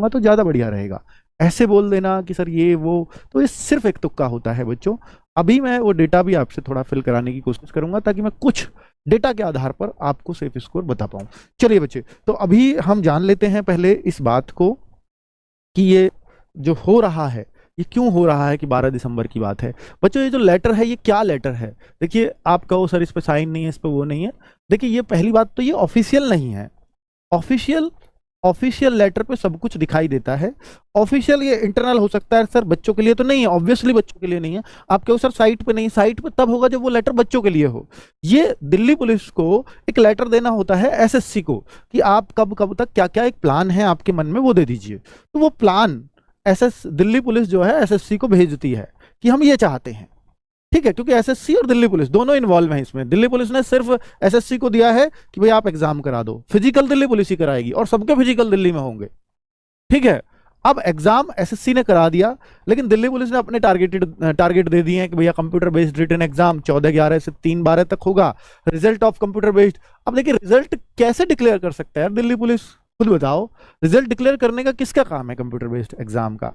करूंगा तो ज़्यादा बढ़िया रहेगा। ऐसे बोल देना कि सर ये वो, तो ये सिर्फ एक तुक्का होता है बच्चों। अभी मैं वो डेटा भी आपसे थोड़ा फिल कराने की कोशिश करूंगा ताकि मैं कुछ डेटा के आधार पर आपको सेफ स्कोर बता पाऊँ। चलिए बच्चे, तो अभी हम जान लेते हैं पहले इस बात को कि ये जो हो रहा है ये क्यों हो रहा है, कि 12 दिसंबर की बात है। बच्चों ये जो लेटर है ये क्या लेटर है? देखिए आप कहो सर इस पे साइन नहीं है, इस पे वो नहीं है। देखिए ये पहली बात तो ये ऑफिशियल नहीं है। ऑफिशियल लेटर पे सब कुछ दिखाई देता है। ऑफिशियल ये इंटरनल हो सकता है सर, बच्चों के लिए तो नहीं है, ऑब्वियसली बच्चों के लिए नहीं है। आप कहो सर साइट पे नहीं, साइट पे तब होगा जब वो लेटर बच्चों के लिए हो। ये दिल्ली पुलिस को एक लेटर देना होता है एसएससी को कि आप कब कब तक क्या क्या एक प्लान है आपके मन में वो दे दीजिए। तो वो प्लान दिल्ली पुलिस जो है एसएससी को भेजती है कि हम ये चाहते हैं, ठीक है। क्योंकि एसएससी और दिल्ली पुलिस दोनों इन्वॉल्व हैं इसमें। दिल्ली पुलिस ने सिर्फ एसएससी को दिया है कि भाई आप एग्जाम करा दो, फिजिकल दिल्ली पुलिस ही कराएगी और सबके फिजिकल दिल्ली में होंगे, ठीक है। अब एग्जाम एसएससी ने करा दिया, लेकिन दिल्ली पुलिस ने अपने टारगेट दे दिए हैं कि भैया कंप्यूटर बेस्ड रिटन एग्जाम 14/11 से 3/12 तक होगा, रिजल्ट ऑफ कंप्यूटर बेस्ड। अब देखिए रिजल्ट कैसे डिक्लेयर कर सकता है दिल्ली पुलिस, खुद बताओ। रिजल्ट डिक्लेयर करने का किसका काम है कंप्यूटर बेस्ड एग्जाम का?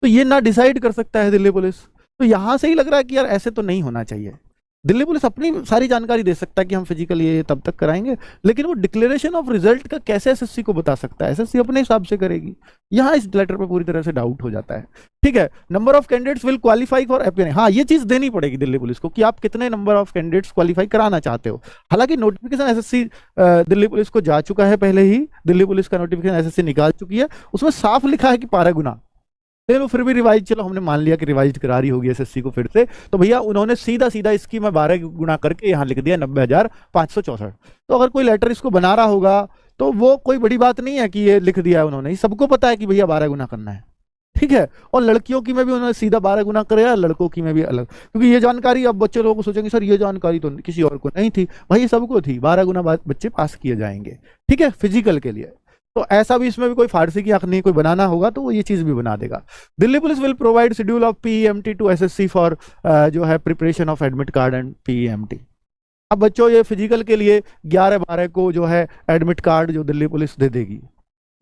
तो ये ना डिसाइड कर सकता है दिल्ली पुलिस। तो यहां से ही लग रहा है कि यार ऐसे तो नहीं होना चाहिए। दिल्ली पुलिस अपनी सारी जानकारी दे सकता है कि हम फिजिकल ये तब तक कराएंगे, लेकिन वो डिक्लेरेशन ऑफ रिजल्ट का कैसे एसएससी को बता सकता है? एसएससी अपने हिसाब से करेगी। यहां इस लेटर पे पूरी तरह से डाउट हो जाता है, ठीक है। Number of candidates will qualify for appearance, हाँ ये चीज देनी पड़ेगी दिल्ली पुलिस को कि आप कितने नंबर ऑफ कैंडिडेट्स क्वालिफाई कराना चाहते हो। हालांकि नोटिफिकेशन एसएससी दिल्ली पुलिस को जा चुका है पहले ही, दिल्ली पुलिस का नोटिफिकेशन एसएससी निकाल चुकी है, उसमें साफ लिखा है कि 12 गुना। लेकिन फिर भी रिवाइज, चलो हमने मान लिया कि रिवाइज करा रही होगी एसएससी को फिर से, तो भैया उन्होंने सीधा सीधा इसकी मैं 12 गुना करके यहाँ लिख दिया 90,564। तो अगर कोई लेटर इसको बना रहा होगा तो वो कोई बड़ी बात नहीं है कि ये लिख दिया है उन्होंने, सबको पता है कि भैया 12 गुना करना है, ठीक है। और लड़कियों की में भी उन्होंने सीधा 12 गुना कराया, लड़कों की में भी अलग, क्योंकि ये जानकारी अब बच्चे लोगों को सोचेंगे सर ये जानकारी तो किसी और को नहीं थी, भाई सबको थी, 12 गुना बच्चे पास किए जाएंगे, ठीक है, फिजिकल के लिए। तो ऐसा भी इसमें भी कोई फारसी की आंख नहीं, कोई बनाना होगा तो वो ये चीज भी बना देगा। Delhi police will provide schedule of PEMT to SSC for जो है preparation of admit card and PEMT. अब बच्चों ये फिजिकल के लिए 11/12 को जो है एडमिट कार्ड जो दिल्ली पुलिस दे देगी।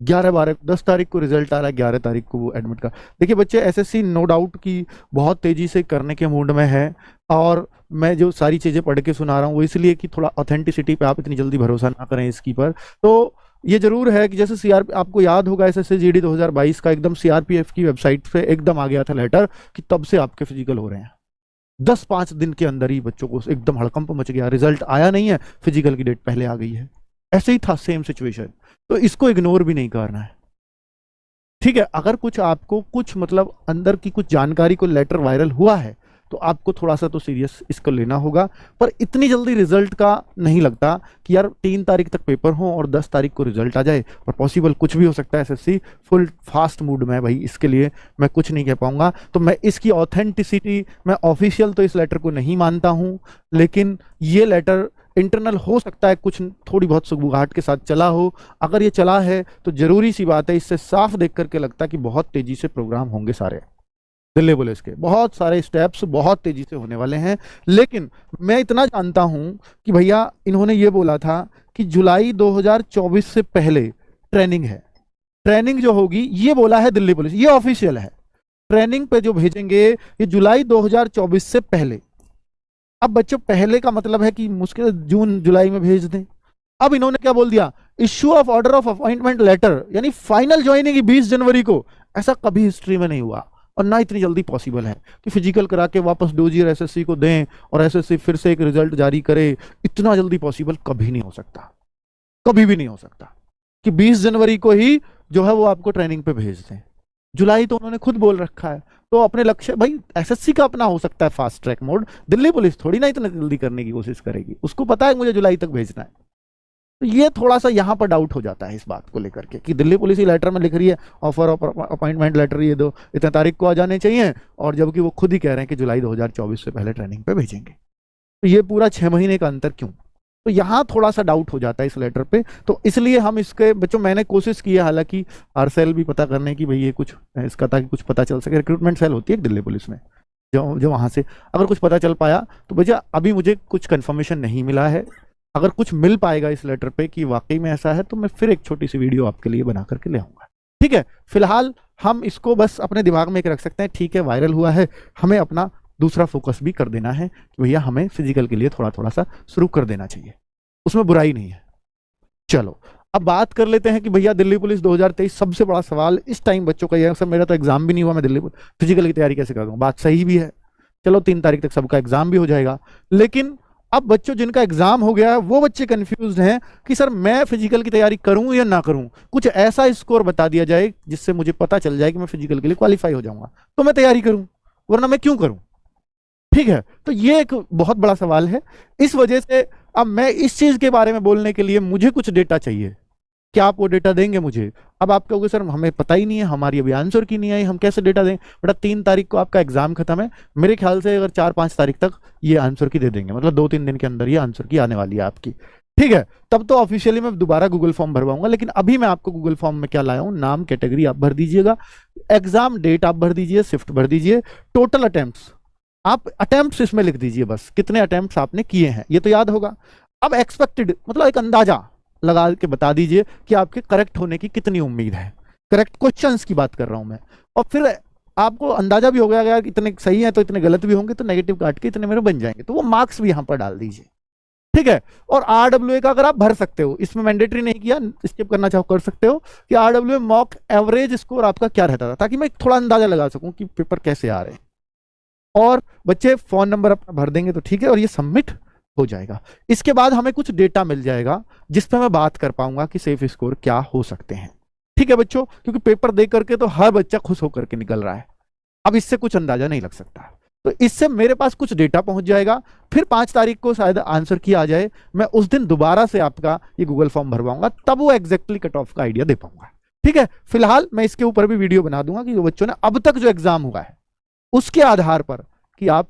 11/12 10 तारीख को रिजल्ट आ रहा है, 11 तारीख को वो एडमिट कार्ड। देखिए बच्चे एसएससी नो डाउट की बहुत तेजी से करने के मूड में है, और मैं जो सारी चीजें पढ़ के सुना रहा हूँ वो इसलिए कि थोड़ा ऑथेंटिसिटी पे आप इतनी जल्दी भरोसा ना करें इसकी पर। तो ये जरूर है कि जैसे सीआर, आपको याद होगा एसएससी जीडी 2022 का एकदम सीआरपीएफ की वेबसाइट पे एकदम आ गया था लेटर कि तब से आपके फिजिकल हो रहे हैं। 10-5 दिन के अंदर ही बच्चों को एकदम हड़कंप मच गया, रिजल्ट आया नहीं है, फिजिकल की डेट पहले आ गई है। ऐसे ही था सेम सिचुएशन, तो इसको इग्नोर भी नहीं करना है, ठीक है। अगर कुछ आपको कुछ मतलब अंदर की कुछ जानकारी को लेटर वायरल हुआ है तो आपको थोड़ा सा तो सीरियस इसको लेना होगा, पर इतनी जल्दी रिजल्ट का नहीं लगता कि यार 3 तारीख तक पेपर हो और 10 तारीख को रिजल्ट आ जाए, और पॉसिबल कुछ भी हो सकता है। एसएससी फुल फास्ट मूड में है भाई, इसके लिए मैं कुछ नहीं कह पाऊंगा। तो मैं इसकी ऑथेंटिसिटी, मैं ऑफिशियल तो इस लेटर को नहीं मानता हूं, लेकिन ये लेटर इंटरनल हो सकता है कुछ थोड़ी बहुत सुगबुगाहट के साथ चला हो। अगर ये चला है तो जरूरी सी बात है, इससे साफ देख करके लगता है कि बहुत तेजी से प्रोग्राम होंगे सारे दिल्ली पुलिस के, बहुत सारे स्टेप्स बहुत तेजी से होने वाले हैं। लेकिन मैं इतना जानता हूं कि भैया इन्होंने ये बोला था कि जुलाई 2024 से पहले ट्रेनिंग है, ट्रेनिंग जो होगी ये बोला है दिल्ली पुलिस, ये ऑफिशियल है। ट्रेनिंग पे जो भेजेंगे ये जुलाई 2024 से पहले। अब बच्चों पहले का मतलब है कि मुश्किल जून जुलाई में भेज दें। अब इन्होंने क्या बोल दिया, issue of order of appointment letter, यानी फाइनल ज्वाइनिंग 20 जनवरी को। ऐसा कभी हिस्ट्री में नहीं हुआ और ना इतनी जल्दी पॉसिबल है कि फिजिकल करा के वापस डोजियर एसएससी को दें और एसएससी फिर से एक रिजल्ट जारी करे। इतना जल्दी पॉसिबल कभी नहीं हो सकता, कभी भी नहीं हो सकता कि 20 जनवरी को ही जो है वो आपको ट्रेनिंग पे भेज दें। जुलाई तो उन्होंने खुद बोल रखा है, तो अपने लक्ष्य भाई एसएससी का अपना हो सकता है fast track mode, Delhi police थोड़ी ना इतना जल्दी करने की कोशिश करेगी, उसको पता है मुझे जुलाई तक भेजना है। तो ये थोड़ा सा यहाँ पर डाउट हो जाता है इस बात को लेकर के कि दिल्ली पुलिस ही लेटर में लिख रही है ऑफर ऑफ अपॉइंटमेंट लेटर ये दो, इतने तारीख को आ जाने चाहिए, और जबकि वो खुद ही कह रहे हैं कि जुलाई 2024 से पहले ट्रेनिंग पे भेजेंगे। तो ये पूरा 6 महीने का अंतर क्यों? तो यहाँ थोड़ा सा डाउट हो जाता है इस लेटर पे। तो इसलिए हम इसके बच्चों मैंने कोशिश की है हालांकि आरसेल भी पता करने की, भाई ये कुछ इसका ताकि कुछ पता चल सके। रिक्रूटमेंट सेल होती है दिल्ली पुलिस में, जो वहाँ से अगर कुछ पता चल पाया तो भैया अभी मुझे कुछ कंफर्मेशन नहीं मिला है। अगर कुछ मिल पाएगा इस लेटर पे कि वाकई में ऐसा है तो मैं फिर एक छोटी सी वीडियो आपके लिए बना करके ले आऊँगा। ठीक है, फिलहाल हम इसको बस अपने दिमाग में एक रख सकते हैं, ठीक है वायरल हुआ है, हमें अपना दूसरा फोकस भी कर देना है कि भैया हमें फिजिकल के लिए थोड़ा थोड़ा सा शुरू कर देना चाहिए, उसमें बुराई नहीं है। चलो अब बात कर लेते हैं कि भैया दिल्ली पुलिस 2023 सबसे बड़ा सवाल इस टाइम बच्चों का यह, सर मेरा तो एग्जाम भी नहीं हुआ, मैं दिल्ली फिजिकल की तैयारी कैसे कर दूं? बात सही भी है, चलो 3 तारीख तक सबका एग्जाम भी हो जाएगा, लेकिन अब बच्चों जिनका एग्जाम हो गया है वो बच्चे कंफ्यूज हैं कि सर मैं फिजिकल की तैयारी करूं या ना करूं, कुछ ऐसा स्कोर बता दिया जाए जिससे मुझे पता चल जाए कि मैं फिजिकल के लिए क्वालिफाई हो जाऊंगा तो मैं तैयारी करूं, वरना मैं क्यों करूं? ठीक है, तो ये एक बहुत बड़ा सवाल है। इस वजह से अब मैं इस चीज के बारे में बोलने के लिए मुझे कुछ डेटा चाहिए, क्या आप वो डेटा देंगे मुझे? अब आप कहोगे सर हमें पता ही नहीं है, हमारी अभी आंसर की नहीं आई, हम कैसे डेटा दें? बेटा 3 तारीख को आपका एग्जाम खत्म है, मेरे ख्याल से अगर 4-5 तारीख तक ये आंसर की दे देंगे, मतलब 2-3 दिन के अंदर ये आंसर की आने वाली है आपकी। ठीक है, तब तो ऑफिशियली मैं दोबारा गूगल फॉर्म भरवाऊंगा, लेकिन अभी मैं आपको गूगल फॉर्म में क्या लाया हूं, नाम कैटेगरी आप भर दीजिएगा, एग्जाम डेट आप भर दीजिए, शिफ्ट भर दीजिए, टोटल अटेम्प्ट्स आप अटेम्प्ट्स इसमें लिख दीजिए, बस कितने अटेम्प्ट्स आपने किए हैं ये तो याद होगा। अब एक्सपेक्टेड मतलब एक अंदाजा लगा के बता दीजिए कि आपके करेक्ट होने की कितनी उम्मीद है, करेक्ट क्वेश्चंस की बात कर रहा हूं मैं। और फिर आपको अंदाजा भी हो गया यार इतने सही है तो इतने गलत भी होंगे, तो नेगेटिव काट के इतने मेरे बन जाएंगे, तो वो मार्क्स भी यहां पर डाल दीजिए। ठीक है, और आरडब्ल्यूए का अगर आप भर सकते हो, इसमें मैंडेटरी नहीं किया, स्किप करना चाहो कर सकते हो कि आरडब्ल्यूए मॉक एवरेज स्कोर आपका क्या रहता था, ताकि मैं थोड़ा अंदाजा लगा सकूं कि पेपर कैसे आ रहे हैं। और बच्चे फोन नंबर अपना भर देंगे तो ठीक है, और ये सबमिट हो जाएगा। इसके बाद हमें कुछ डेटा मिल जाएगा जिस पे मैं बात कर पाऊंगा कि सेफ स्कोर क्या हो सकते हैं। ठीक है बच्चों, क्योंकि पेपर दे करके तो हर बच्चा खुश होकर के निकल रहा है, अब इससे कुछ अंदाजा नहीं लग सकता, तो इससे मेरे पास कुछ डेटा पहुंच जाएगा। फिर 5 तारीख को शायद आंसर किया आ जाए, मैं उस दिन दोबारा से आपका ये गूगल फॉर्म भरवाऊंगा, तब वो एग्जैक्टली कट ऑफ का आइडिया दे पाऊंगा। ठीक है, फिलहाल मैं इसके ऊपर भी वीडियो बना दूंगा कि बच्चों ने अब तक जो एग्जाम हुआ है उसके आधार पर कि आप